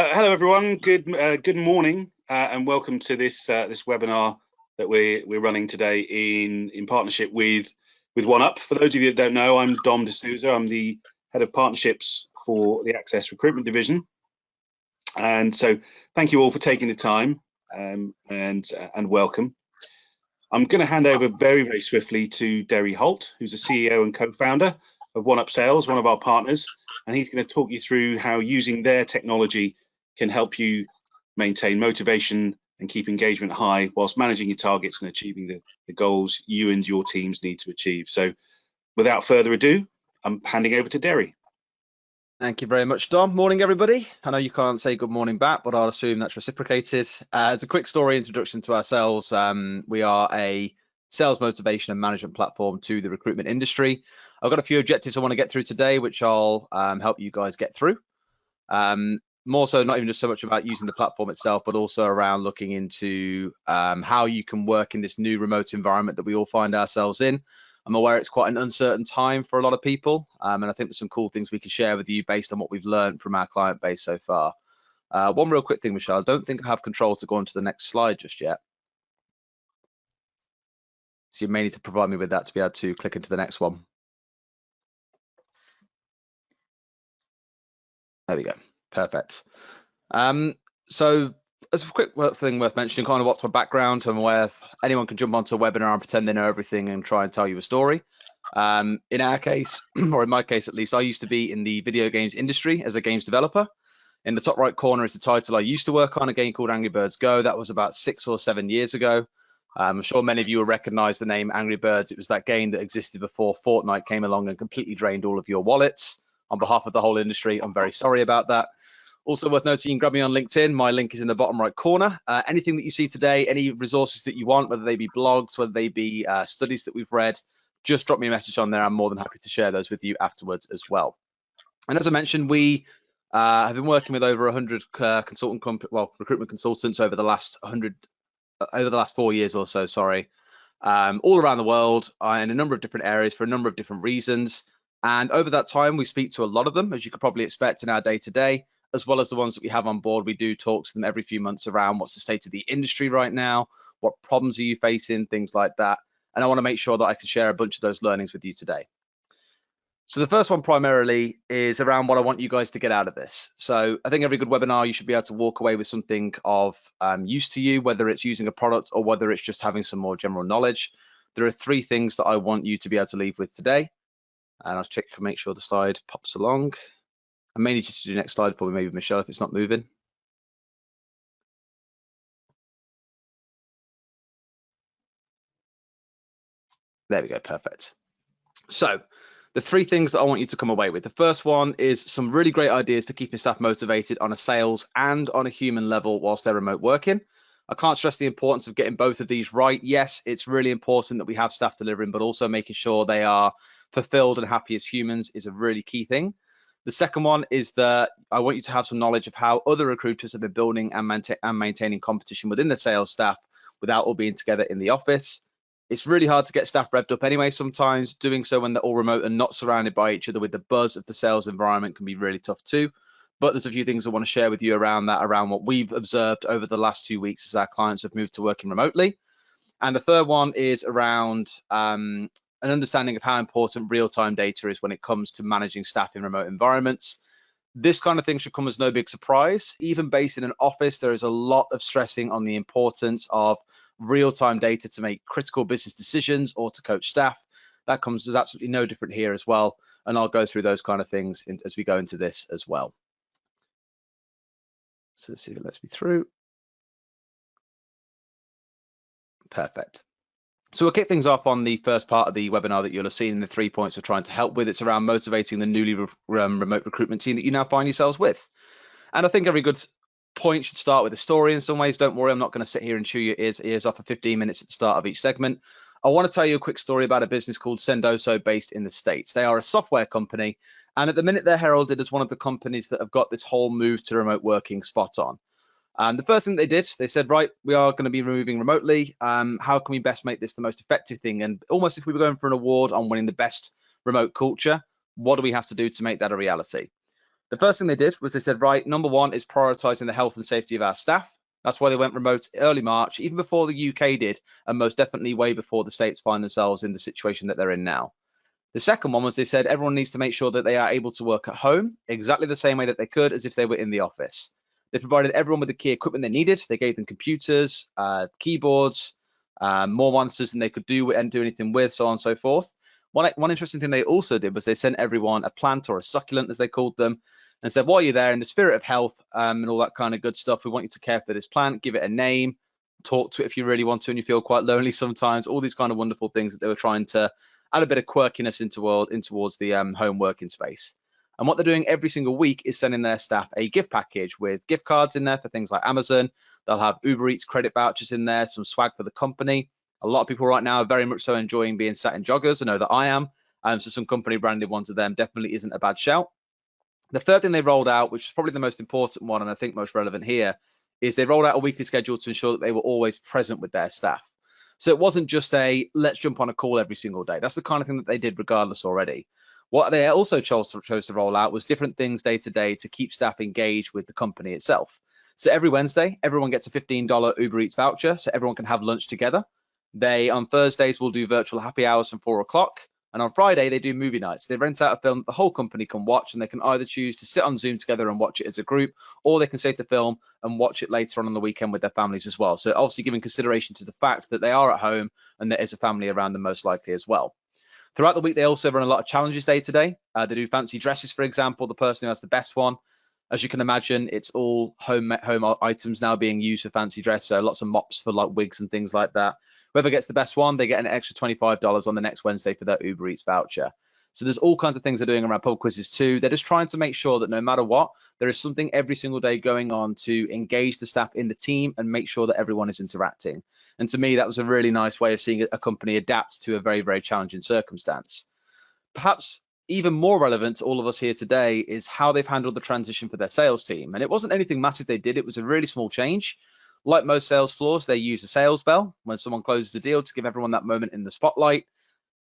Hello, everyone. Good morning, and welcome to this webinar that we're running today in partnership with OneUp. For those of you that don't know, I'm Dom D'Souza. I'm the head of partnerships for the Access Recruitment division, and so thank you all for taking the time and welcome. I'm going to hand over very swiftly to Derry Holt, who's the CEO and co-founder of OneUp Sales, one of our partners, and he's going to talk you through how using their technology can help you maintain motivation and keep engagement high whilst managing your targets and achieving the goals you and your teams need to achieve. So without further ado, I'm handing over to Derry. Thank you very much, Dom. Morning, everybody. I know you can't say good morning back, but I'll assume that's reciprocated. As a quick story introduction to ourselves, we are a sales motivation and management platform to the recruitment industry. I've got a few objectives I want to get through today, which I'll help you guys get through. More so, not even just so much about using the platform itself, but also around looking into how you can work in this new remote environment that we all find ourselves in. I'm aware it's quite an uncertain time for a lot of people, and I think there's some cool things we can share with you based on what we've learned from our client base so far. One real quick thing, Michelle, I don't think I have control to go on to the next slide just yet. So you may need to provide me with that to be able to click into the next one. There we go. Perfect. So as a quick thing worth mentioning, kind of what's my background. I'm aware anyone can jump onto a webinar and pretend they know everything and try and tell you a story. In our case, or in my case at least, I used to be in the video games industry as a games developer. In the top right corner is the title I used to work on, a game called Angry Birds Go. That was about 6 or 7 years ago. I'm sure many of you will recognize the name Angry Birds. It was that game that existed before Fortnite came along and completely drained all of your wallets. On behalf of the whole industry, I'm very sorry about that. Also worth noting, you can grab me on LinkedIn. My link is in the bottom right corner. Anything that you see today, any resources that you want, whether they be blogs, whether they be studies that we've read, just drop me a message on there. I'm more than happy to share those with you afterwards as well. And as I mentioned, we have been working with over 100 recruitment consultants over the last 4 years or so, all around the world in a number of different areas for a number of different reasons. And over that time, we speak to a lot of them, as you could probably expect in our day-to-day, as well as the ones that we have on board. We do talk to them every few months around what's the state of the industry right now, what problems are you facing, things like that. And I want to make sure that I can share a bunch of those learnings with you today. So the first one primarily is around what I want you guys to get out of this. So I think every good webinar, you should be able to walk away with something of use to you, whether it's using a product or whether it's just having some more general knowledge. There are 3 things that I want you to be able to leave with today. And I'll check to make sure the slide pops along. I may need you to do the next slide for me, maybe Michelle, if it's not moving. There we go, perfect. So the 3 things that I want you to come away with. The first one is some really great ideas for keeping staff motivated on a sales and on a human level whilst they're remote working. I can't stress the importance of getting both of these right. Yes, it's really important that we have staff delivering, but also making sure they are fulfilled and happy as humans is a really key thing. The second one is that I want you to have some knowledge of how other recruiters have been building and maintaining competition within the sales staff without all being together in the office. It's really hard to get staff revved up anyway sometimes. Doing so when they're all remote and not surrounded by each other with the buzz of the sales environment can be really tough too. But there's a few things I want to share with you around that, around what we've observed over the last 2 weeks as our clients have moved to working remotely. And the third one is around an understanding of how important real-time data is when it comes to managing staff in remote environments. This kind of thing should come as no big surprise. Even based in an office, there is a lot of stressing on the importance of real-time data to make critical business decisions or to coach staff. That comes as absolutely no different here as well. And I'll go through those kind of things as we go into this as well. So let's see if it lets me through. Perfect. So we'll kick things off on the first part of the webinar that you'll have seen in the 3 points we're trying to help with. It's around motivating the newly remote recruitment team that you now find yourselves with. And I think every good point should start with a story in some ways. Don't worry, I'm not going to sit here and chew your ears off for 15 minutes at the start of each segment. I want to tell you a quick story about a business called Sendoso based in the States. They are a software company, and at the minute they're heralded as one of the companies that have got this whole move to remote working spot on. And the first thing they did, they said, right, we are going to be moving remotely. How can we best make this the most effective thing? And almost if we were going for an award on winning the best remote culture, what do we have to do to make that a reality? The first thing they did was they said, right, number one is prioritizing the health and safety of our staff. That's why they went remote early March, even before the UK did, and most definitely way before the States find themselves in the situation that they're in now. The second one was they said everyone needs to make sure that they are able to work at home exactly the same way that they could as if they were in the office. They provided everyone with the key equipment they needed. They gave them computers, keyboards, more monitors than they could do and do anything with, so on and so forth. One interesting thing they also did was they sent everyone a plant or a succulent, as they called them, and said, while you're there, in the spirit of health and all that kind of good stuff, we want you to care for this plant, give it a name, talk to it if you really want to and you feel quite lonely sometimes, all these kind of wonderful things that they were trying to add a bit of quirkiness in towards the home working space. And what they're doing every single week is sending their staff a gift package with gift cards in there for things like Amazon. They'll have Uber Eats credit vouchers in there, some swag for the company. A lot of people right now are very much so enjoying being sat in joggers. I know that I am. So some company branded ones of them definitely isn't a bad shout. The third thing they rolled out, which is probably the most important one and I think most relevant here, is they rolled out a weekly schedule to ensure that they were always present with their staff. So it wasn't just a let's jump on a call every single day. That's the kind of thing that they did regardless already. What they also chose to roll out was different things day to day to keep staff engaged with the company itself. So every Wednesday, everyone gets a $15 Uber Eats voucher so everyone can have lunch together. They, on Thursdays, will do virtual happy hours from 4 o'clock. And on Friday, they do movie nights. They rent out a film that the whole company can watch, and they can either choose to sit on Zoom together and watch it as a group, or they can save the film and watch it later on the weekend with their families as well. So obviously giving consideration to the fact that they are at home and there is a family around them most likely as well. Throughout the week, they also run a lot of challenges day to day. They do fancy dresses, for example, the person who has the best one. As you can imagine, it's all home items now being used for fancy dress. So lots of mops for like wigs and things like that. Whoever gets the best one, they get an extra $25 on the next Wednesday for their Uber Eats voucher. So there's all kinds of things they're doing around pub quizzes too. They're just trying to make sure that no matter what, there is something every single day going on to engage the staff in the team and make sure that everyone is interacting. And to me, that was a really nice way of seeing a company adapt to a very, very challenging circumstance. Perhaps even more relevant to all of us here today is how they've handled the transition for their sales team. And it wasn't anything massive they did. It was a really small change. Like most sales floors, they use a sales bell when someone closes a deal to give everyone that moment in the spotlight.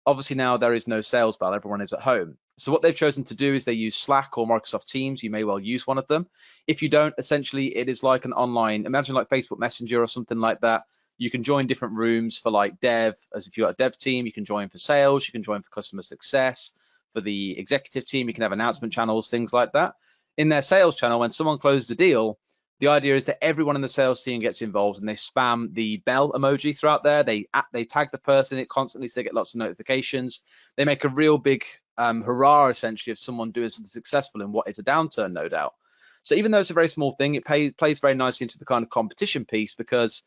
Obviously now there is no sales bell, everyone is at home. So what they've chosen to do is they use Slack or Microsoft Teams. You may well use one of them. If you don't, essentially it is like an online, imagine like Facebook Messenger or something like that. You can join different rooms for like dev, as if you've got a dev team, you can join for sales, you can join for customer success. For the executive team, you can have announcement channels, things like that. In their sales channel, when someone closes a deal, the idea is that everyone in the sales team gets involved and they spam the bell emoji throughout there. They tag the person it constantly so they get lots of notifications. They make a real big hurrah, essentially, of someone doing something successful in what is a downturn, no doubt. So even though it's a very small thing, it plays very nicely into the kind of competition piece because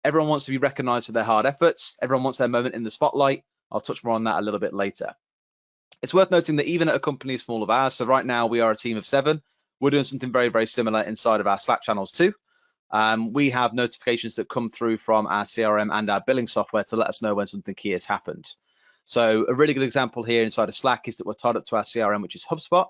everyone wants to be recognized for their hard efforts. Everyone wants their moment in the spotlight. I'll touch more on that a little bit later. It's worth noting that even at a company as small as ours, so right now we are a team of 7, we're doing something very, very similar inside of our Slack channels too. We have notifications that come through from our CRM and our billing software to let us know when something key has happened. So a really good example here inside of Slack is that we're tied up to our CRM, which is HubSpot.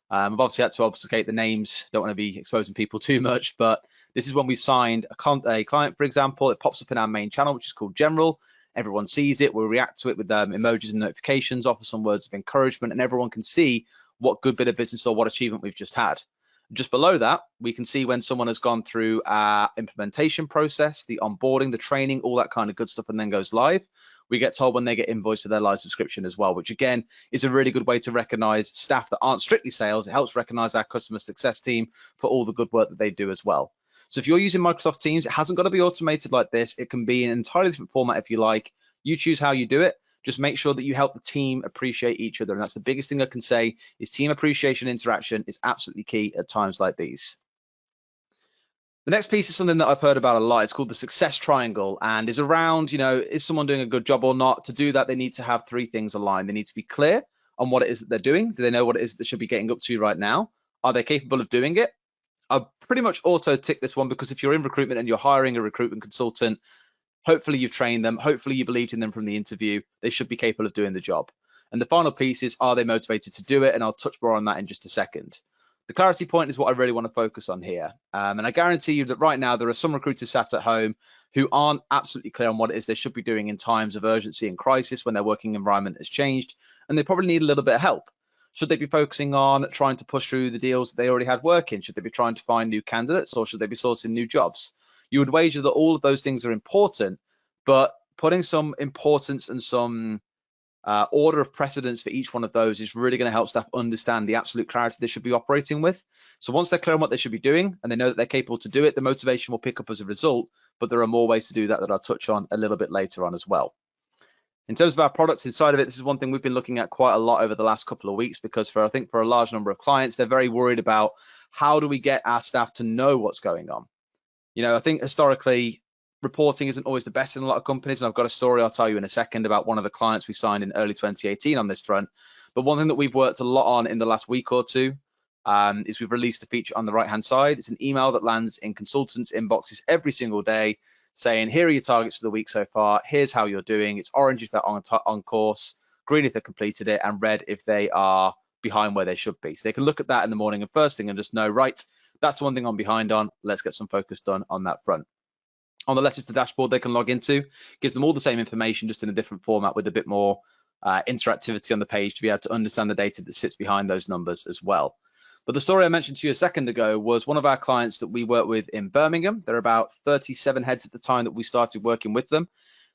I've obviously had to obfuscate the names, don't want to be exposing people too much, but this is when we signed a client, for example. It pops up in our main channel, which is called General. Everyone sees it, we'll react to it with emojis and notifications, offer some words of encouragement, and everyone can see what good bit of business or what achievement we've just had. Just below that, we can see when someone has gone through our implementation process, the onboarding, the training, all that kind of good stuff, and then goes live. We get told when they get invoiced for their live subscription as well, which again is a really good way to recognize staff that aren't strictly sales. It helps recognize our customer success team for all the good work that they do as well. So if you're using Microsoft Teams, it hasn't got to be automated like this. It can be an entirely different format if you like. You choose how you do it. Just make sure that you help the team appreciate each other. And that's the biggest thing I can say is team appreciation interaction is absolutely key at times like these. The next piece is something that I've heard about a lot. It's called the success triangle and is around, is someone doing a good job or not? To do that, they need to have 3 things aligned. They need to be clear on what it is that they're doing. Do they know what it is that they should be getting up to right now? Are they capable of doing it? I'll pretty much auto tick this one because if you're in recruitment and you're hiring a recruitment consultant, hopefully you've trained them, hopefully you believed in them from the interview, they should be capable of doing the job. And the final piece is, are they motivated to do it? And I'll touch more on that in just a second. The clarity point is what I really want to focus on here. And I guarantee you that right now there are some recruiters sat at home who aren't absolutely clear on what it is they should be doing in times of urgency and crisis when their working environment has changed, and they probably need a little bit of help. Should they be focusing on trying to push through the deals that they already had working? Should they be trying to find new candidates, or should they be sourcing new jobs? You would wager that all of those things are important, but putting some importance and some order of precedence for each one of those is really going to help staff understand the absolute clarity they should be operating with. So once they're clear on what they should be doing and they know that they're capable to do it, the motivation will pick up as a result, but there are more ways to do that I'll touch on a little bit later on as well. In terms of our products inside of it, this is one thing we've been looking at quite a lot over the last couple of weeks, because I think for a large number of clients, they're very worried about how do we get our staff to know what's going on. I think historically, reporting isn't always the best in a lot of companies, and I've got a story I'll tell you in a second about one of the clients we signed in early 2018 on this front. But one thing that we've worked a lot on in the last week or two is we've released a feature on the right hand side. It's an email that lands in consultants' inboxes every single day saying, here are your targets for the week so far, here's how you're doing. It's orange if they're on course, green if they've completed it, and red if they are behind where they should be. So they can look at that in the morning and first thing and just know, right, that's the one thing I'm behind on, let's get some focus done on that front. On the latest dashboard they can log into, gives them all the same information, just in a different format with a bit more interactivity on the page to be able to understand the data that sits behind those numbers as well. But the story I mentioned to you a second ago was one of our clients that we work with in Birmingham. There are about 37 heads at the time that we started working with them.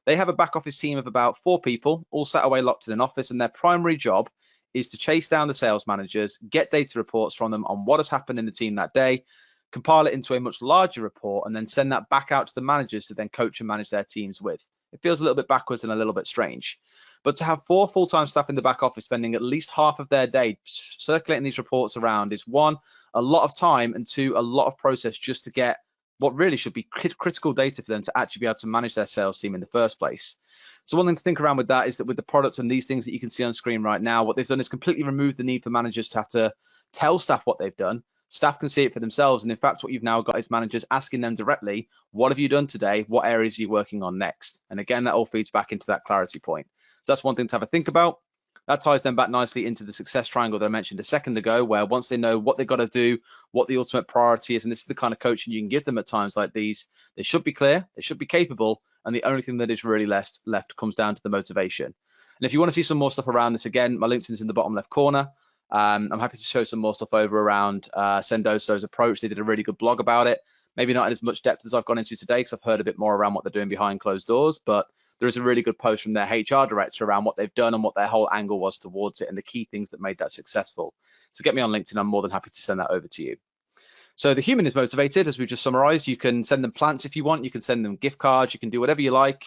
They have a back office team of about 4 people, all sat away locked in an office, and their primary job is to chase down the sales managers, get data reports from them on what has happened in the team that day, compile it into a much larger report, and then send that back out to the managers to then coach and manage their teams with. It feels a little bit backwards and a little bit strange. But to have 4 full-time staff in the back office spending at least half of their day circulating these reports around is, 1, a lot of time, and 2, a lot of process just to get what really should be critical data for them to actually be able to manage their sales team in the first place. So one thing to think around with that is that with the products and these things that you can see on screen right now, what they've done is completely remove the need for managers to have to tell staff what they've done. Staff can see it for themselves. And in fact, what you've now got is managers asking them directly, what have you done today? What areas are you working on next? And again, that all feeds back into that clarity point. So that's one thing to have a think about. That ties them back nicely into the success triangle that I mentioned a second ago, where once they know what they've got to do, what the ultimate priority is, and this is the kind of coaching you can give them at times like these, they should be clear, they should be capable, and the only thing that is really left comes down to the motivation. And if you want to see some more stuff around this, again, my LinkedIn's in the bottom left corner. I'm happy to show some more stuff over around Sendoso's approach. They did a really good blog about it. Maybe not in as much depth as I've gone into today, because I've heard a bit more around what they're doing behind closed doors, but there is a really good post from their HR director around what they've done and what their whole angle was towards it and the key things that made that successful. So get me on LinkedIn. I'm more than happy to send that over to you. So the human is motivated, as we've just summarized. You can send them plants if you want. You can send them gift cards. You can do whatever you like.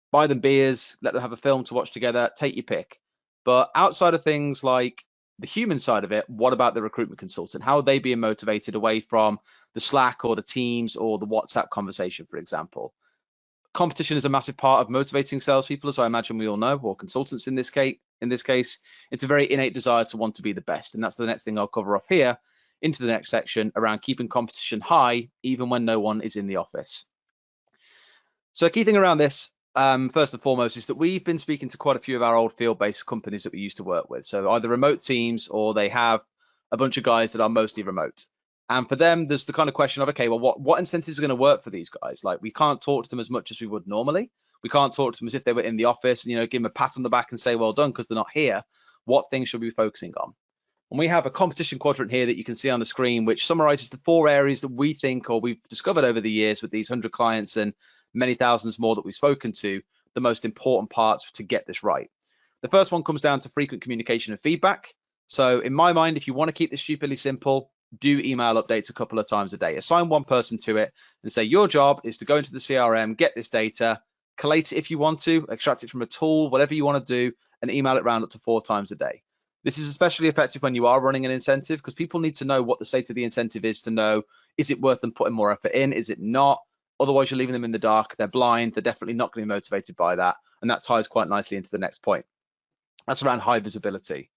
Buy them beers, let them have a film to watch together, take your pick. But outside of things like the human side of it, what about the recruitment consultant? How are they being motivated away from the Slack or the Teams or the WhatsApp conversation, for example? Competition is a massive part of motivating salespeople, as I imagine we all know, or consultants in this case. It's a very innate desire to want to be the best. And that's the next thing I'll cover off here into the next section around keeping competition high, even when no one is in the office. So a key thing around this, first and foremost, is that we've been speaking to quite a few of our old field-based companies that we used to work with. So either remote teams or they have a bunch of guys that are mostly remote. And for them, there's the kind of question of, okay, well, what incentives are going to work for these guys? Like, we can't talk to them as much as we would normally. We can't talk to them as if they were in the office, and, give them a pat on the back and say, well done, because they're not here. What things should we be focusing on? And we have a competition quadrant here that you can see on the screen, which summarizes the 4 areas that we think, or we've discovered over the years with these 100 clients and many thousands more that we've spoken to, the most important parts to get this right. The first one comes down to frequent communication and feedback. So in my mind, if you want to keep this stupidly simple, do email updates a couple of times a day. Assign one person to it and say your job is to go into the CRM, get this data, collate it if you want to, extract it from a tool, whatever you want to do, and email it around up to 4 times a day. This is especially effective when you are running an incentive, because people need to know what the state of the incentive is to know, is it worth them putting more effort in? Is it not? Otherwise, you're leaving them in the dark. They're blind. They're definitely not going to be motivated by that. And that ties quite nicely into the next point. That's around high visibility.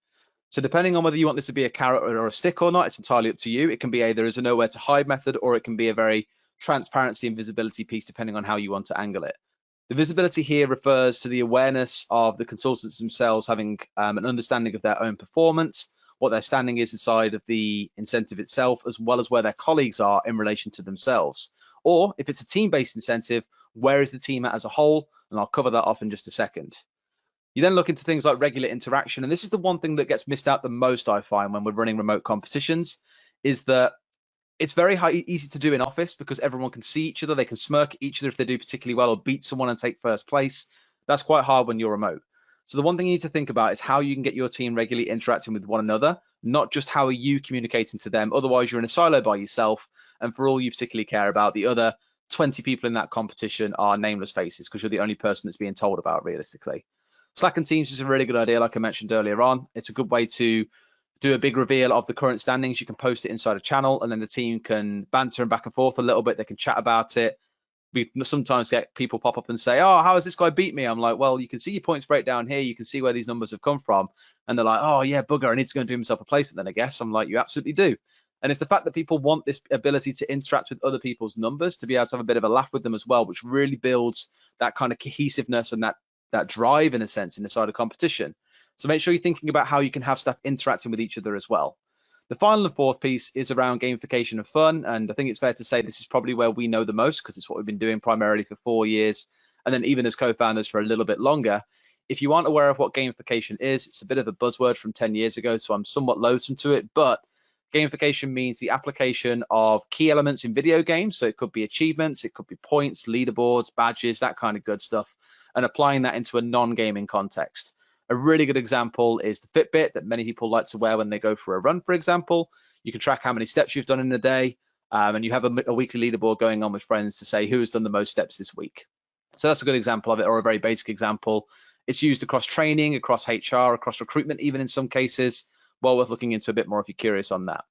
So depending on whether you want this to be a carrot or a stick or not, it's entirely up to you. It can be either as a nowhere to hide method, or it can be a very transparency and visibility piece, depending on how you want to angle it. The visibility here refers to the awareness of the consultants themselves having an understanding of their own performance, what their standing is inside of the incentive itself, as well as where their colleagues are in relation to themselves. Or if it's a team-based incentive, where is the team at as a whole? And I'll cover that off in just a second. You then look into things like regular interaction. And this is the one thing that gets missed out the most, I find, when we're running remote competitions, is that it's very easy to do in office because everyone can see each other. They can smirk at each other if they do particularly well or beat someone and take first place. That's quite hard when you're remote. So the one thing you need to think about is how you can get your team regularly interacting with one another, not just how are you communicating to them. Otherwise, you're in a silo by yourself. And for all you particularly care about, the other 20 people in that competition are nameless faces because you're the only person that's being told about realistically. Slack and Teams is a really good idea, like I mentioned earlier on. It's a good way to do a big reveal of the current standings. You can post it inside a channel and then the team can banter and back and forth a little bit. They can chat about it. We sometimes get people pop up and say, oh, how has this guy beat me? I'm like, well, you can see your points breakdown here. You can see where these numbers have come from. And they're like, oh, yeah, bugger, I need to go and do himself a placement then, I guess. I'm like, you absolutely do. And it's the fact that people want this ability to interact with other people's numbers, to be able to have a bit of a laugh with them as well, which really builds that kind of cohesiveness and that drive, in a sense, in the side of competition. So make sure you're thinking about how you can have staff interacting with each other as well. The final and fourth piece is around gamification and fun. And I think it's fair to say this is probably where we know the most because it's what we've been doing primarily for 4 years. And then even as co-founders for a little bit longer. If you aren't aware of what gamification is, it's a bit of a buzzword from 10 years ago. So I'm somewhat loathsome to it. But gamification means the application of key elements in video games. So it could be achievements, it could be points, leaderboards, badges, that kind of good stuff. And applying that into a non-gaming context. A really good example is the Fitbit that many people like to wear when they go for a run, for example. You can track how many steps you've done in a day, and you have a weekly leaderboard going on with friends to say who has done the most steps this week. So that's a good example of it, or a very basic example. It's used across training, across HR, across recruitment, even in some cases. Well worth looking into a bit more if you're curious on that.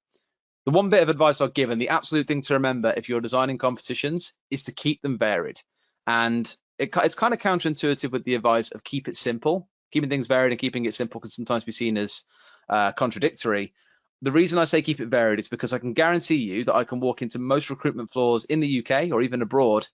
The one bit of advice I'll give, and the absolute thing to remember if you're designing competitions, is to keep them varied. And it's kind of counterintuitive with the advice of keep it simple. Keeping things varied and keeping it simple can sometimes be seen as contradictory. The reason I say keep it varied is because I can guarantee you that I can walk into most recruitment floors in the UK or even abroad,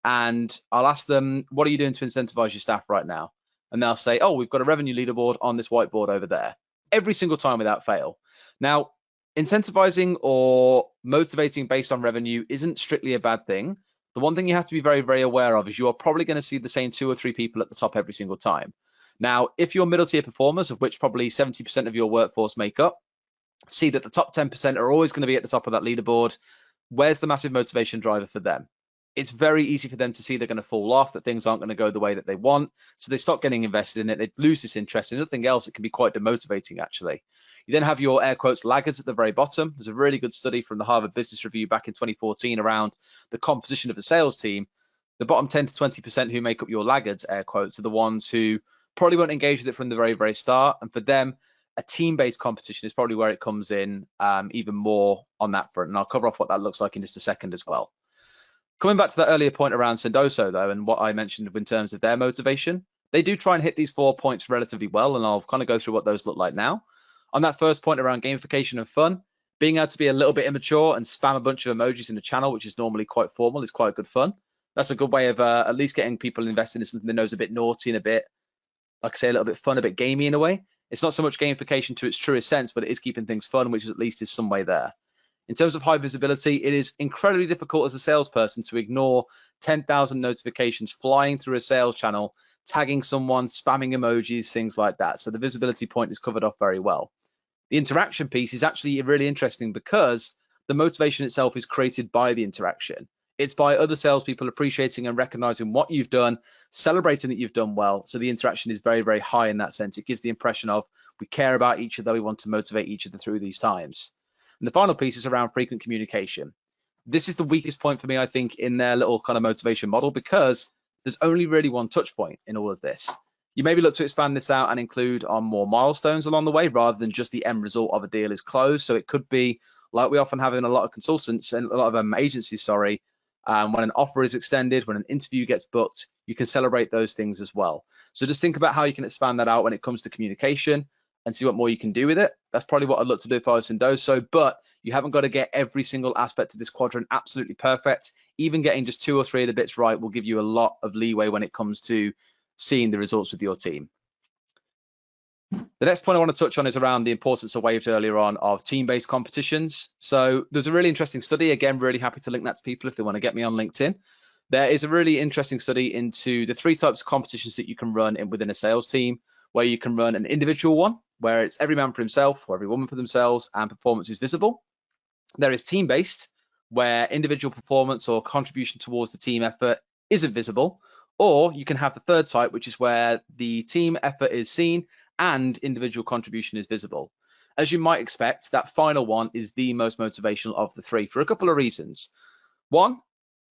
and I'll ask them, what are you doing to incentivize your staff right now? And they'll say, oh, we've got a revenue leaderboard on this whiteboard over there. Every single time without fail. Now, incentivizing or motivating based on revenue isn't strictly a bad thing. The one thing you have to be very, very aware of is you are probably going to see the same 2 or 3 people at the top every single time. Now, if you're middle tier performers, of which probably 70% of your workforce make up, see that the top 10% are always going to be at the top of that leaderboard. Where's the massive motivation driver for them? It's very easy for them to see they're going to fall off, that things aren't going to go the way that they want. So they stop getting invested in it. They lose this interest in nothing else. It can be quite demotivating, actually. You then have your air quotes laggards at the very bottom. There's a really good study from the Harvard Business Review back in 2014 around the composition of a sales team. The bottom 10 to 20% who make up your laggards, air quotes, are the ones who probably won't engage with it from the very, very start. And for them, a team-based competition is probably where it comes in even more on that front. And I'll cover off what that looks like in just a second as well. Coming back to that earlier point around Sendoso, though, and what I mentioned in terms of their motivation, they do try and hit these 4 points relatively well. And I'll kind of go through what those look like now. On that first point around gamification and fun, being able to be a little bit immature and spam a bunch of emojis in the channel, which is normally quite formal, is quite good fun. That's a good way of at least getting people invested in something they know is a bit naughty and a bit, like I say, a little bit fun, a bit gamey in a way. It's not so much gamification to its truest sense, but it is keeping things fun, which at least is some way there. In terms of high visibility, it is incredibly difficult as a salesperson to ignore 10,000 notifications flying through a sales channel, tagging someone, spamming emojis, things like that. So the visibility point is covered off very well. The interaction piece is actually really interesting because the motivation itself is created by the interaction. It's by other salespeople appreciating and recognizing what you've done, celebrating that you've done well. So the interaction is very, very high in that sense. It gives the impression of we care about each other, we want to motivate each other through these times. And the final piece is around frequent communication. This is the weakest point for me, I think, in their little kind of motivation model because there's only really one touch point in all of this. You maybe look to expand this out and include on more milestones along the way rather than just the end result of a deal is closed. So it could be like we often have in a lot of consultants and a lot of agencies, when an offer is extended, when an interview gets booked, you can celebrate those things as well. So just think about how you can expand that out when it comes to communication and see what more you can do with it. That's probably what I'd look to do if I was Sendoso, but you haven't got to get every single aspect of this quadrant absolutely perfect. Even getting just 2 or 3 of the bits right will give you a lot of leeway when it comes to seeing the results with your team. The next point I want to touch on is around the importance I waved earlier on of team-based competitions. So there's a really interesting study, again, really happy to link that to people if they want to get me on LinkedIn. There is a really interesting study into the 3 types of competitions that you can run within a sales team. where you can run an individual one, where it's every man for himself or every woman for themselves and performance is visible. There is team-based, where individual performance or contribution towards the team effort isn't visible. Or you can have the third type, which is where the team effort is seen and individual contribution is visible. As you might expect, that final one is the most motivational of the three for a couple of reasons. One,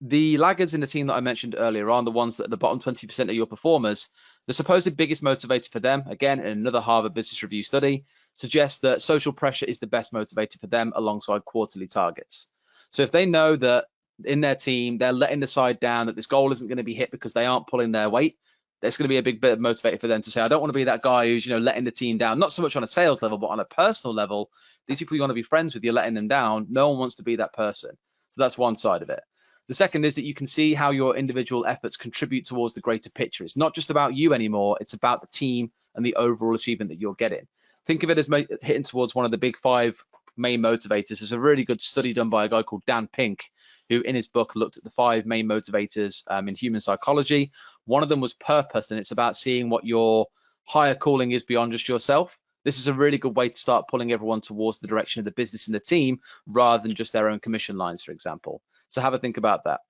the laggards in the team that I mentioned earlier on, the ones that are the bottom 20% of your performers, the supposed biggest motivator for them, again, in another Harvard Business Review study, suggests that social pressure is the best motivator for them alongside quarterly targets. So if they know that in their team, they're letting the side down, that this goal isn't going to be hit because they aren't pulling their weight, there's going to be a big bit of motivator for them to say, I don't want to be that guy who's, letting the team down, not so much on a sales level, but on a personal level. These people you want to be friends with, you're letting them down. No one wants to be that person. So that's one side of it. The second is that you can see how your individual efforts contribute towards the greater picture. It's not just about you anymore. It's about the team and the overall achievement that you're getting. Think of it as hitting towards one of the big 5 main motivators. There's a really good study done by a guy called Dan Pink, who in his book looked at the 5 main motivators in human psychology. One of them was purpose, and it's about seeing what your higher calling is beyond just yourself. This is a really good way to start pulling everyone towards the direction of the business and the team rather than just their own commission lines, for example. So have a think about that.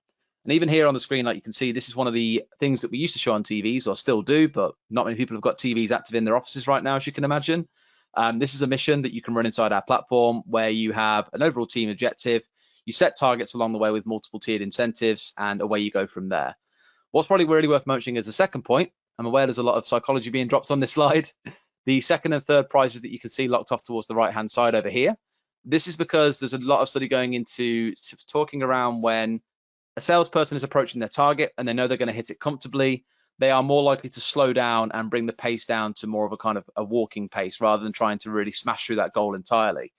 And even here on the screen, like you can see, this is one of the things that we used to show on TVs, or still do, but not many people have got TVs active in their offices right now, as you can imagine. This is a mission that you can run inside our platform where you have an overall team objective. You set targets along the way with multiple tiered incentives, and away you go from there. What's probably really worth mentioning as a second point, I'm aware there's a lot of psychology being dropped on this slide. The second and third prizes that you can see locked off towards the right-hand side over here. This is because there's a lot of study going into talking around when a salesperson is approaching their target and they know they're going to hit it comfortably, they are more likely to slow down and bring the pace down to more of a kind of a walking pace rather than trying to really smash through that goal entirely.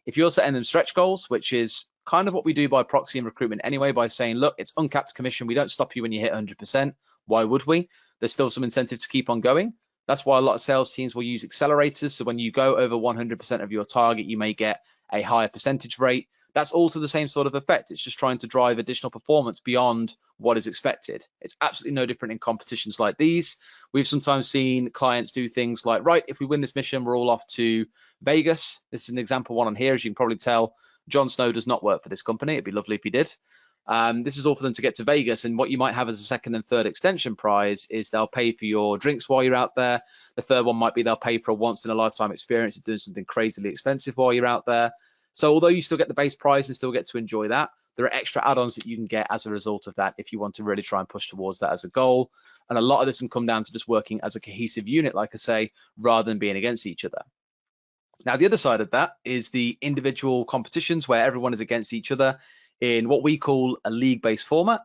If you're setting them stretch goals, which is kind of what we do by proxy in recruitment anyway, by saying, look, it's uncapped commission. We don't stop you when you hit 100%. Why would we? There's still some incentive to keep on going. That's why a lot of sales teams will use accelerators. So when you go over 100% of your target, you may get a higher percentage rate. That's all to the same sort of effect. It's just trying to drive additional performance beyond what is expected. It's absolutely no different in competitions like these. We've sometimes seen clients do things like, right, if we win this mission, we're all off to Vegas. This is an example one on here. As you can probably tell, Jon Snow does not work for this company. It'd be lovely if he did. This is all for them to get to Vegas, and what you might have as a second and third extension prize is they'll pay for your drinks while you're out there. The third one might be they'll pay for a once in a lifetime experience of doing something crazily expensive while you're out there. So although you still get the base prize and still get to enjoy that, there are extra add-ons that you can get as a result of that if you want to really try and push towards that as a goal. And a lot of this can come down to just working as a cohesive unit, like I say, rather than being against each other. Now, the other side of that is the individual competitions where everyone is against each other in what we call a league-based format.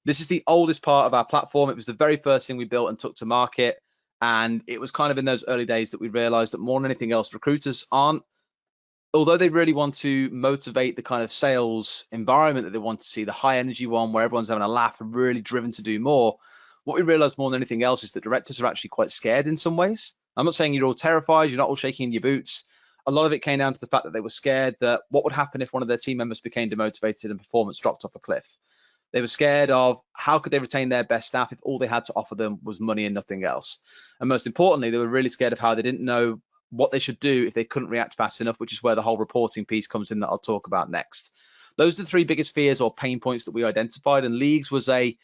This is the oldest part of our platform. It was the very first thing we built and took to market. And it was kind of in those early days that we realized that more than anything else, recruiters aren't, although they really want to motivate the kind of sales environment that they want to see, the high energy one where everyone's having a laugh and really driven to do more, what we realized more than anything else is that directors are actually quite scared in some ways. I'm not saying you're all terrified, you're not all shaking in your boots. A lot of it came down to the fact that they were scared that what would happen if one of their team members became demotivated and performance dropped off a cliff. They were scared of how could they retain their best staff if all they had to offer them was money and nothing else. And most importantly, they were really scared of how they didn't know what they should do if they couldn't react fast enough, which is where the whole reporting piece comes in that I'll talk about next. Those are the three biggest fears or pain points that we identified, and Leagues was it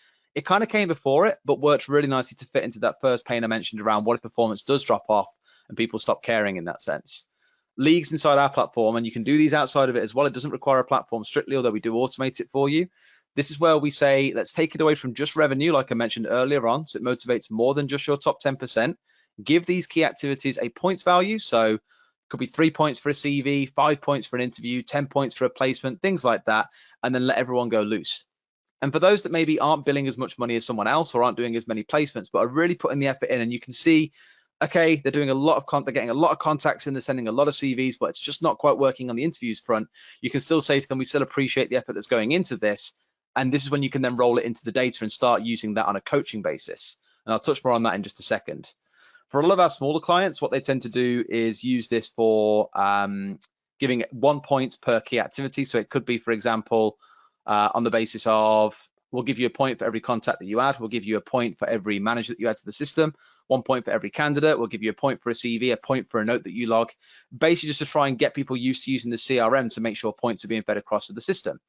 kind of came before it, but worked really nicely to fit into that first pain I mentioned around what if performance does drop off and people stop caring in that sense. Leagues inside our platform, and you can do these outside of it as well. It doesn't require a platform strictly, although we do automate it for you. This is where we say, let's take it away from just revenue, like I mentioned earlier on, so it motivates more than just your top 10%. Give these key activities a points value. So it could be 3 points for a CV, 5 points for an interview, 10 points for a placement, things like that, and then let everyone go loose. And for those that maybe aren't billing as much money as someone else or aren't doing as many placements, but are really putting the effort in, and you can see, okay, they're doing a lot of they're getting a lot of contacts in, they're sending a lot of CVs, but it's just not quite working on the interviews front. You can still say to them, we still appreciate the effort that's going into this. And this is when you can then roll it into the data and start using that on a coaching basis. And I'll touch more on that in just a second. For all of our smaller clients, what they tend to do is use this for giving 1 point per key activity. So it could be, for example, on the basis of We'll give you a point for every contact that you add. We'll give you a point for every manager that you add to the system. 1 point for every candidate. We'll give you a point for a CV, a point for a note that you log. Basically, just to try and get people used to using the CRM to make sure points are being fed across to the system.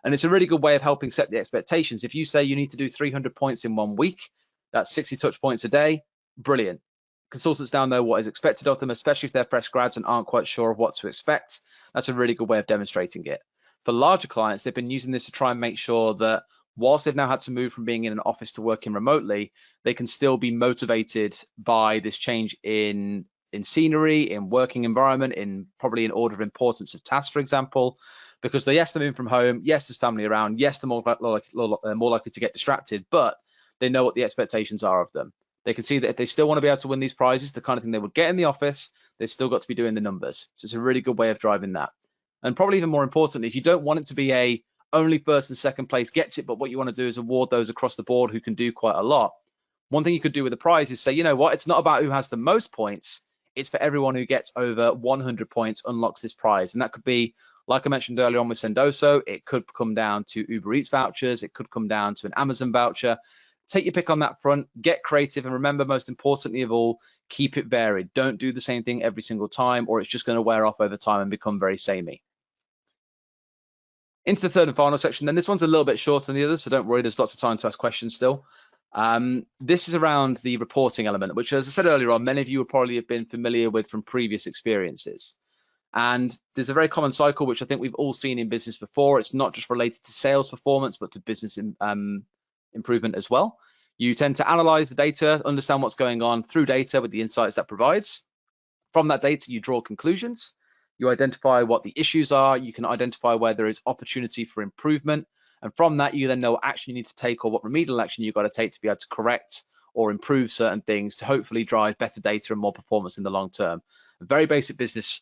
And it's a really good way of helping set the expectations. If you say you need to do 300 points in 1 week, that's 60 touch points a day. Brilliant. Consultants now know what is expected of them, especially if they're fresh grads and aren't quite sure of what to expect. That's a really good way of demonstrating it. For larger clients, they've been using this to try and make sure that whilst they've now had to move from being in an office to working remotely, they can still be motivated by this change in scenery, in working environment, in probably in order of importance of tasks, for example, because yes, they're moving from home, yes, there's family around, yes, they're more likely to get distracted, but they know what the expectations are of them. They can see that if they still want to be able to win these prizes, the kind of thing they would get in the office, they've still got to be doing the numbers. So it's a really good way of driving that. And probably even more importantly, if you don't want it to be a only first and second place gets it, but what you want to do is award those across the board who can do quite a lot. One thing you could do with the prize is say, you know what, it's not about who has the most points, it's for everyone who gets over 100 points unlocks this prize. And that could be, like I mentioned earlier on with Sendoso, it could come down to Uber Eats vouchers, it could come down to an Amazon voucher. Take your pick on that front, get creative, and remember, most importantly of all, keep it varied. Don't do the same thing every single time, or it's just going to wear off over time and become very samey. Into the third and final section, then this one's a little bit shorter than the others, so don't worry, there's lots of time to ask questions still. This is around the reporting element, which, as I said earlier on, many of you would probably have been familiar with from previous experiences. And there's a very common cycle, which I think we've all seen in business before. It's not just related to sales performance, but to business improvement as well. You tend to analyze the data, understand what's going on through data with the insights that provides. From that data, you draw conclusions. You identify what the issues are. You can identify where there is opportunity for improvement. And from that, you then know what action you need to take or what remedial action you've got to take to be able to correct or improve certain things to hopefully drive better data and more performance in the long term. A very basic business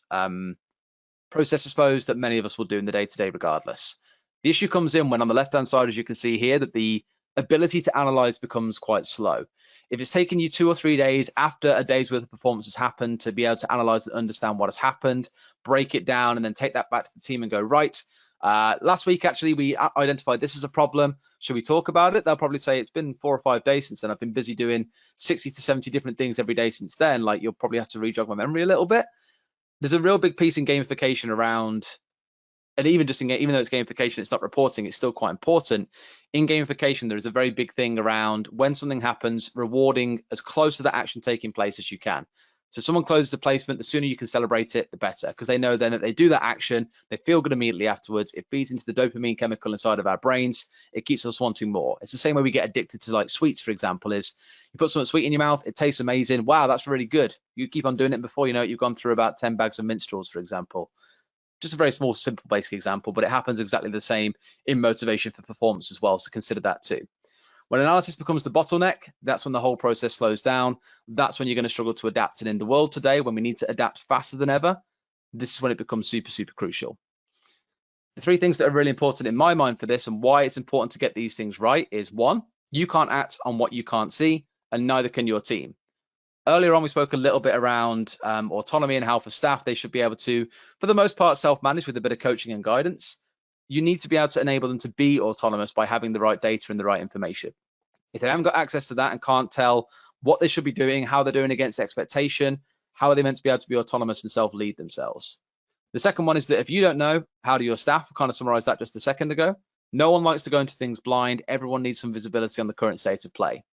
process, I suppose, that many of us will do in the day-to-day regardless. The issue comes in when on the left-hand side, as you can see here, that the ability to analyze becomes quite slow. If it's taken you 2 or 3 days after a day's worth of performance has happened to be able to analyze and understand what has happened, break it down, and then take that back to the team and go, right, last week, actually, we identified this as a problem. Should we talk about it? They'll probably say it's been 4 or 5 days since then. I've been busy doing 60 to 70 different things every day since then. Like, you'll probably have to re-jog my memory a little bit. There's a real big piece in gamification around, and even though it's gamification, it's not reporting, it's still quite important. In gamification, there is a very big thing around when something happens, rewarding as close to the action taking place as you can. So someone closes a placement, the sooner you can celebrate it, the better, because they know then that they do that action, they feel good immediately afterwards. It feeds into the dopamine chemical inside of our brains. It keeps us wanting more. It's the same way we get addicted to like sweets, for example, is you put something sweet in your mouth, it tastes amazing. Wow, that's really good. You keep on doing it, and before you know it, you've gone through about 10 bags of minstrels, for example. Just a very small, simple, basic example, but it happens exactly the same in motivation for performance as well. So consider that too. When analysis becomes the bottleneck, that's when the whole process slows down. That's when you're going to struggle to adapt. And in the world today, when we need to adapt faster than ever, this is when it becomes super, super crucial. The 3 things that are really important in my mind for this and why it's important to get these things right is 1, you can't act on what you can't see, and neither can your team. Earlier on, we spoke a little bit around autonomy and how for staff, they should be able to, for the most part, self-manage with a bit of coaching and guidance. You need to be able to enable them to be autonomous by having the right data and the right information. If they haven't got access to that and can't tell what they should be doing, how they're doing against expectation, how are they meant to be able to be autonomous and self-lead themselves? The second one is that if you don't know, how do your staff? I kind of summarized that just a second ago. No one likes to go into things blind. Everyone needs some visibility on the current state of play.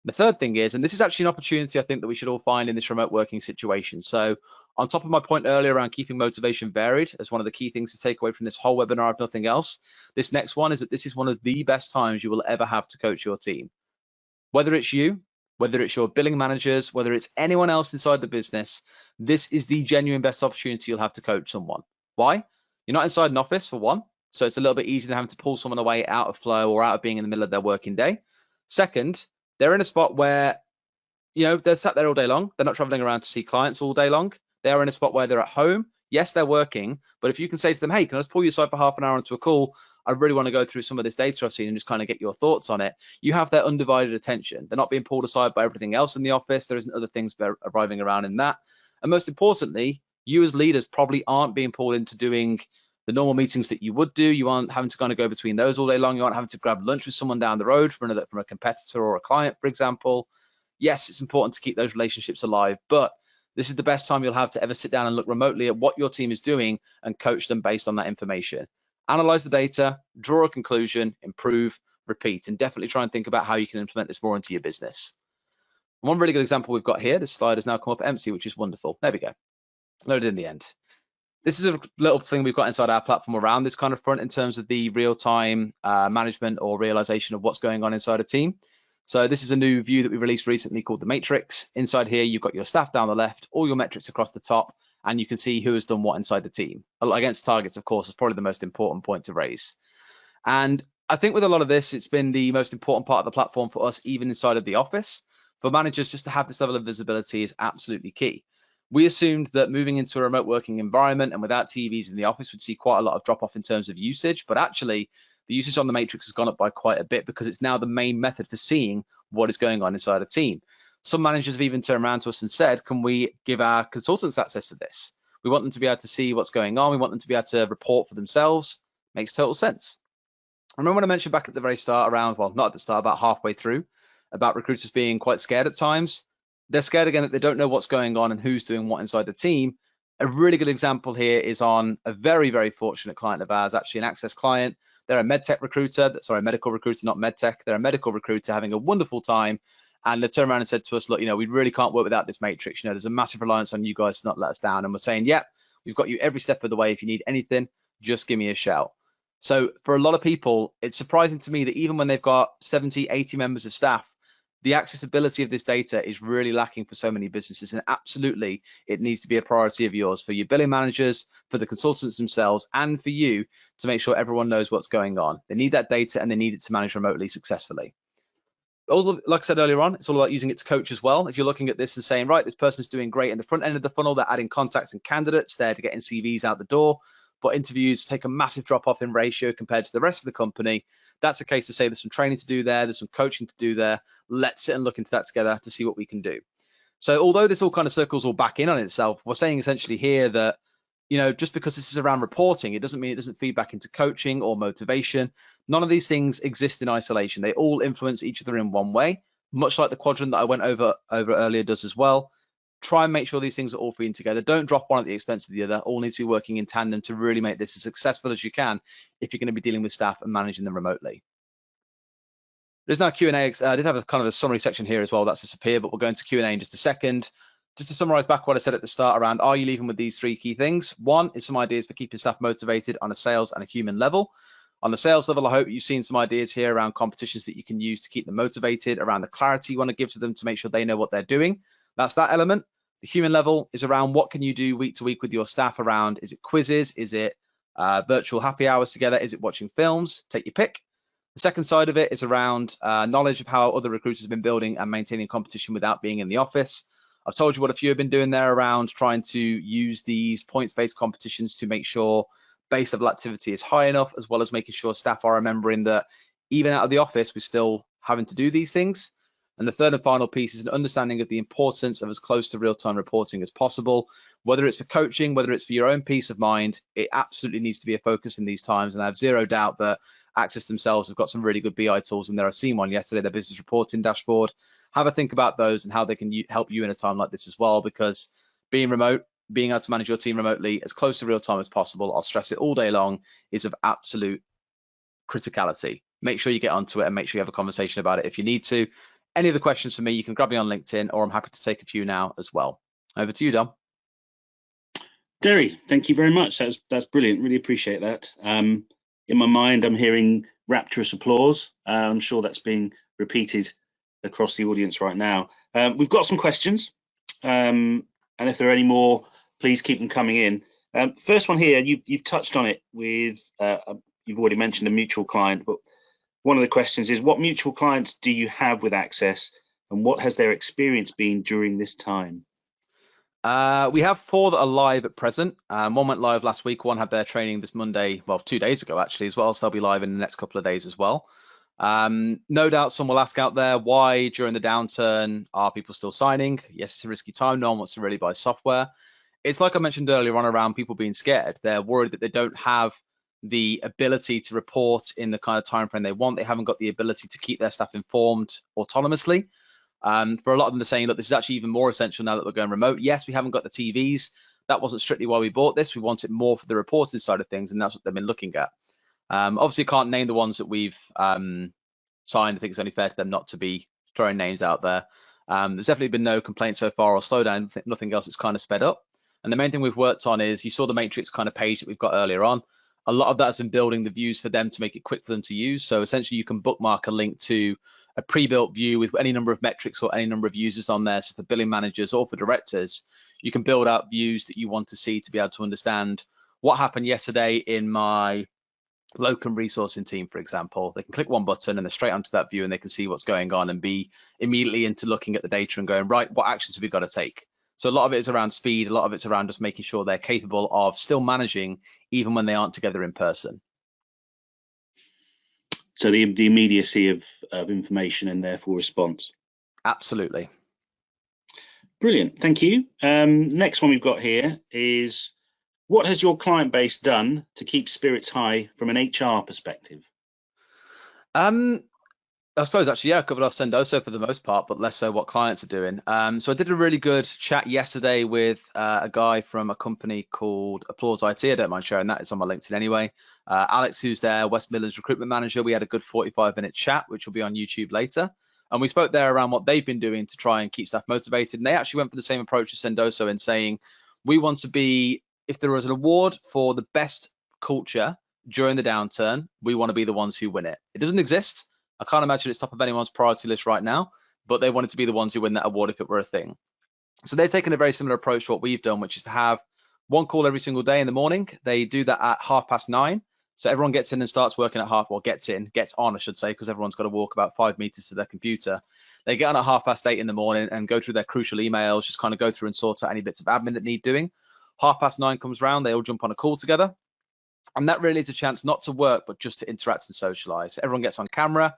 The third thing is, and this is actually an opportunity I think that we should all find in this remote working situation. So on top of my point earlier around keeping motivation varied as one of the key things to take away from this whole webinar, if nothing else, this next one is that this is one of the best times you will ever have to coach your team. Whether it's you, whether it's your billing managers, whether it's anyone else inside the business, this is the genuine best opportunity you'll have to coach someone. Why? You're not inside an office, for one, so it's a little bit easier than having to pull someone away out of flow or out of being in the middle of their working day. Second, they're in a spot where, they're sat there all day long. They're not traveling around to see clients all day long. They're in a spot where they're at home. Yes, they're working, but if you can say to them, hey, can I just pull you aside for half an hour into a call? I really want to go through some of this data I've seen and just kind of get your thoughts on it. You have their undivided attention. They're not being pulled aside by everything else in the office. There isn't other things arriving around in that. And most importantly, you as leaders probably aren't being pulled into doing The normal meetings that you would do, you aren't having to kind of go between those all day long. You aren't having to grab lunch with someone down the road from a competitor or a client, for example. Yes, it's important to keep those relationships alive, but this is the best time you'll have to ever sit down and look remotely at what your team is doing and coach them based on that information. Analyze the data, draw a conclusion, improve, repeat, and definitely try and think about how you can implement this more into your business. One really good example we've got here, this slide has now come up empty, which is wonderful. There we go, loaded in the end. This is a little thing we've got inside our platform around this kind of front in terms of the real-time management or realization of what's going on inside a team. So this is a new view that we released recently called the Matrix. Inside here, you've got your staff down the left, all your metrics across the top, and you can see who has done what inside the team. Against targets, of course, is probably the most important point to raise. And I think with a lot of this, it's been the most important part of the platform for us, even inside of the office. For managers, just to have this level of visibility is absolutely key. We assumed that moving into a remote working environment and without TVs in the office would see quite a lot of drop off in terms of usage, but actually the usage on the Matrix has gone up by quite a bit because it's now the main method for seeing what is going on inside a team. Some managers have even turned around to us and said, can we give our consultants access to this? We want them to be able to see what's going on. We want them to be able to report for themselves. Makes total sense. I remember when I mentioned back at the very start around, well, not at the start, about halfway through, about recruiters being quite scared at times. They're scared again that they don't know what's going on and who's doing what inside the team. A really good example here is on a very, very fortunate client of ours, actually an Access client. They're a medtech recruiter, sorry, medical recruiter, not medtech. They're a medical recruiter having a wonderful time. And they turned around and said to us, look, we really can't work without this Matrix. There's a massive reliance on you guys to not let us down. And we're saying, yeah, we've got you every step of the way. If you need anything, just give me a shout. So for a lot of people, it's surprising to me that even when they've got 70, 80 members of staff, the accessibility of this data is really lacking for so many businesses, and absolutely it needs to be a priority of yours for your billing managers, for the consultants themselves, and for you to make sure everyone knows what's going on. They need that data and they need it to manage remotely successfully. Also, like I said earlier on, it's all about using it to coach as well. If you're looking at this and saying, right, this person's doing great in the front end of the funnel, they're adding contacts and candidates, they're getting CVs out the door, but interviews take a massive drop off in ratio compared to the rest of the company. That's a case to say there's some training to do there, there's some coaching to do there. Let's sit and look into that together to see what we can do. So although this all kind of circles all back in on itself, we're saying essentially here that, just because this is around reporting, it doesn't mean it doesn't feed back into coaching or motivation. None of these things exist in isolation. They all influence each other in one way, much like the quadrant that I went over earlier does as well. Try and make sure these things are all feeding together. Don't drop one at the expense of the other. All needs to be working in tandem to really make this as successful as you can if you're going to be dealing with staff and managing them remotely. There's now Q&A. I did have a kind of a summary section here as well. That's disappeared, but we'll go into Q&A in just a second. Just to summarize back what I said at the start around, are you leaving with these three key things? One is some ideas for keeping staff motivated on a sales and a human level. On the sales level, I hope you've seen some ideas here around competitions that you can use to keep them motivated, around the clarity you want to give to them to make sure they know what they're doing. That's that element. The human level is around what can you do week to week with your staff around, is it quizzes? Is it virtual happy hours together? Is it watching films? Take your pick. The second side of it is around knowledge of how other recruiters have been building and maintaining competition without being in the office. I've told you what a few have been doing there around trying to use these points-based competitions to make sure base level activity is high enough, as well as making sure staff are remembering that even out of the office, we're still having to do these things. And the third and final piece is an understanding of the importance of as close to real-time reporting as possible. Whether it's for coaching, whether it's for your own peace of mind, it absolutely needs to be a focus in these times. And I have zero doubt that Access themselves have got some really good BI tools in there. I've seen one yesterday, their business reporting dashboard. Have a think about those and how they can help you in a time like this as well, because being remote, being able to manage your team remotely as close to real time as possible, I'll stress it all day long, is of absolute criticality. Make sure you get onto it and make sure you have a conversation about it if you need to. Any other questions for me, you can grab me on LinkedIn, or I'm happy to take a few now as well. Over to you, Dom. Derry, thank you very much. That's brilliant. Really appreciate that. In my mind, I'm hearing rapturous applause. I'm sure that's being repeated across the audience right now. We've got some questions, and if there are any more, please keep them coming in. First one here, you've touched on it with, you've already mentioned a mutual client, but one of the questions is, what mutual clients do you have with Access, and what has their experience been during this time? We have 4 that are live at present. One went live last week, one had their training this Monday, well, 2 days ago actually as well, so they'll be live in the next couple of days as well. No doubt some will ask out there, why during the downturn are people still signing? Yes, it's a risky time, no one wants to really buy software. it's like I mentioned earlier on around people being scared. They're worried that they don't have the ability to report in the kind of time frame they want. They haven't got the ability to keep their staff informed autonomously. For a lot of them, they're saying, look, this is actually even more essential now that we're going remote. Yes, we haven't got the TVs. That wasn't strictly why we bought this. We want it more for the reporting side of things, and that's what they've been looking at. Obviously, can't name the ones that we've signed. I think it's only fair to them not to be throwing names out there. There's definitely been no complaints so far or slowdown. Nothing else. It's kind of sped up. And the main thing we've worked on is, you saw the matrix kind of page that we've got earlier on. A lot of that has been building the views for them to make it quick for them to use. So essentially, you can bookmark a link to a pre-built view with any number of metrics or any number of users on there. So for billing managers or for directors, you can build out views that you want to see to be able to understand what happened yesterday in my locum resourcing team, for example. They can click one button and they're straight onto that view, and they can see what's going on and be immediately into looking at the data and going, right, what actions have we got to take? So a lot of it is around speed. A lot of it's around just making sure they're capable of still managing even when they aren't together in person. So the immediacy of information and therefore response. Absolutely. Brilliant, thank you. Next one we've got here is, what has your client base done to keep spirits high from an HR perspective? I suppose actually, yeah, I covered off Sendoso for the most part, but less so what clients are doing. So I did a really good chat yesterday with a guy from a company called Applause IT. I don't mind sharing that. It's on my LinkedIn anyway. Alex, who's their West Midlands recruitment manager. We had a good 45-minute chat, which will be on YouTube later. And we spoke there around what they've been doing to try and keep staff motivated. And they actually went for the same approach as Sendoso in saying, we want to be, if there was an award for the best culture during the downturn, we want to be the ones who win it. It doesn't exist. I can't imagine it's top of anyone's priority list right now, but they wanted to be the ones who win that award if it were a thing. So they're taking a very similar approach to what we've done, which is to have one call every single day in the morning. They do that at 9:30. So everyone gets in and starts working at gets on, I should say, because everyone's got to walk about 5 meters to their computer. They get on at 8:30 in the morning and go through their crucial emails, just kind of go through and sort out any bits of admin that need doing. 9:30 comes round, they all jump on a call together. And that really is a chance not to work, but just to interact and socialize. Everyone gets on camera.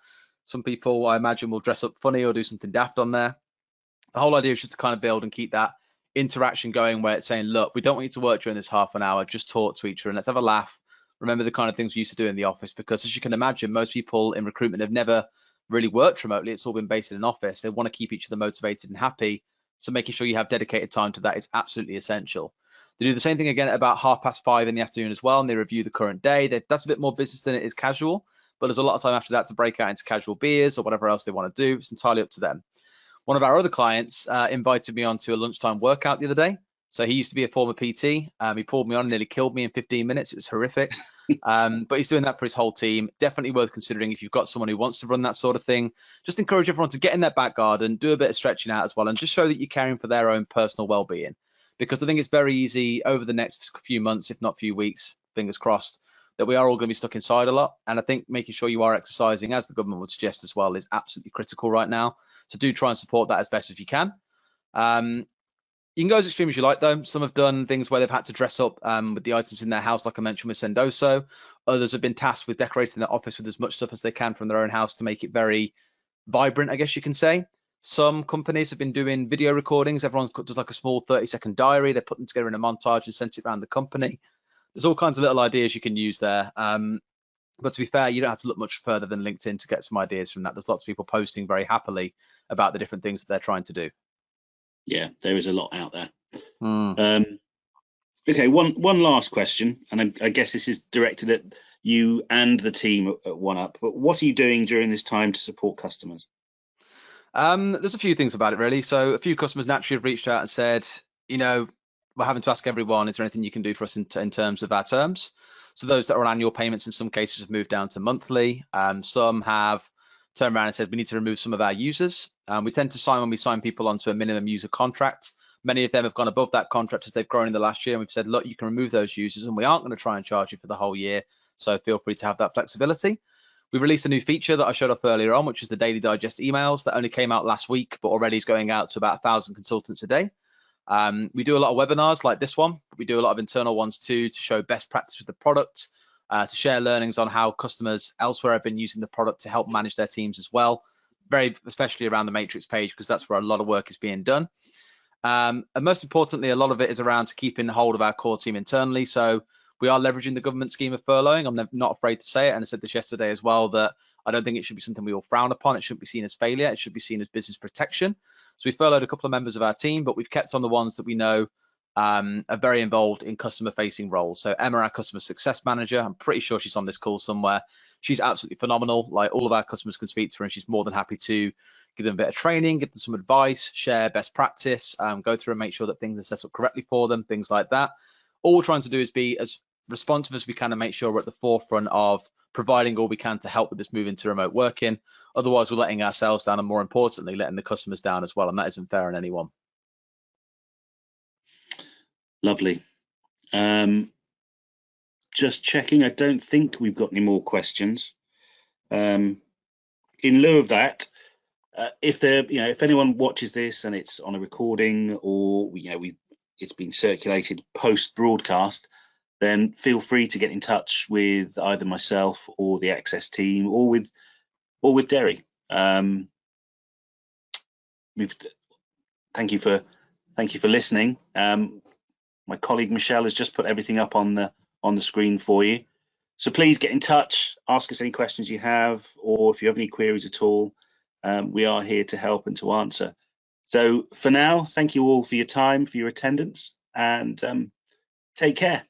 Some people, I imagine, will dress up funny or do something daft on there. The whole idea is just to kind of build and keep that interaction going, where it's saying, look, we don't want you to work during this half an hour, just talk to each other and let's have a laugh. Remember the kind of things we used to do in the office, because as you can imagine, most people in recruitment have never really worked remotely. It's all been based in an office. They want to keep each other motivated and happy. So making sure you have dedicated time to that is absolutely essential. They do the same thing again at about 5:30 in the afternoon as well, and they review the current day. That's a bit more business than it is casual, but there's a lot of time after that to break out into casual beers or whatever else they want to do. It's entirely up to them. One of our other clients invited me onto a lunchtime workout the other day. So he used to be a former PT. He pulled me on and nearly killed me in 15 minutes. It was horrific. But he's doing that for his whole team. Definitely worth considering if you've got someone who wants to run that sort of thing. Just encourage everyone to get in their back garden, do a bit of stretching out as well, and just show that you're caring for their own personal well-being. Because I think it's very easy over the next few months, if not few weeks, fingers crossed, that we are all going to be stuck inside a lot. And I think making sure you are exercising, as the government would suggest as well, is absolutely critical right now. So do try and support that as best as you can. You can go as extreme as you like, though. Some have done things where they've had to dress up with the items in their house, like I mentioned with Sendoso. Others have been tasked with decorating their office with as much stuff as they can from their own house to make it very vibrant, I guess you can say. Some companies have been doing video recordings. Everyone's got just like a small 30-second diary. They put them together in a montage and sent it around the company. There's all kinds of little ideas you can use there. But to be fair, you don't have to look much further than LinkedIn to get some ideas from that. There's lots of people posting very happily about the different things that they're trying to do. Yeah, there is a lot out there. Okay, one last question, and I guess this is directed at you and the team at OneUp. But what are you doing during this time to support customers? There's a few things about it, really. So a few customers naturally have reached out and said, we're having to ask everyone, is there anything you can do for us in terms of our terms? So those that are on annual payments in some cases have moved down to monthly. Some have turned around and said we need to remove some of our users. We tend to sign when we sign people onto a minimum user contract. Many of them have gone above that contract as they've grown in the last year, and we've said, look, you can remove those users and we aren't going to try and charge you for the whole year. So feel free to have that flexibility. We released a new feature that I showed off earlier on, which is the daily digest emails that only came out last week, but already is going out to about 1,000 consultants a day. We do a lot of webinars like this one, but we do a lot of internal ones too, to show best practice with the product, to share learnings on how customers elsewhere have been using the product to help manage their teams as well, especially around the matrix page, because that's where a lot of work is being done. And most importantly, a lot of it is around keeping hold of our core team internally. So we are leveraging the government scheme of furloughing. I'm not afraid to say it, and I said this yesterday as well, that I don't think it should be something we all frown upon. It shouldn't be seen as failure. It should be seen as business protection. So we furloughed a couple of members of our team, but we've kept on the ones that we know are very involved in customer-facing roles. So Emma, our customer success manager, I'm pretty sure she's on this call somewhere. She's absolutely phenomenal. Like, all of our customers can speak to her, and she's more than happy to give them a bit of training, give them some advice, share best practice, go through and make sure that things are set up correctly for them, things like that. All we're trying to do is be as responsive as we can and make sure we're at the forefront of providing all we can to help with this move into remote working. Otherwise, we're letting ourselves down, and more importantly, letting the customers down as well, and that isn't fair on anyone. Lovely. Just checking, I don't think we've got any more questions. In lieu of that, if anyone watches this and it's on a recording, or it's been circulated post broadcast, then feel free to get in touch with either myself or the Access team, or with Derry. Thank you for listening. My colleague Michelle has just put everything up on the screen for you. So please get in touch, ask us any questions you have, or if you have any queries at all. We are here to help and to answer. So for now, thank you all for your time, for your attendance, and take care.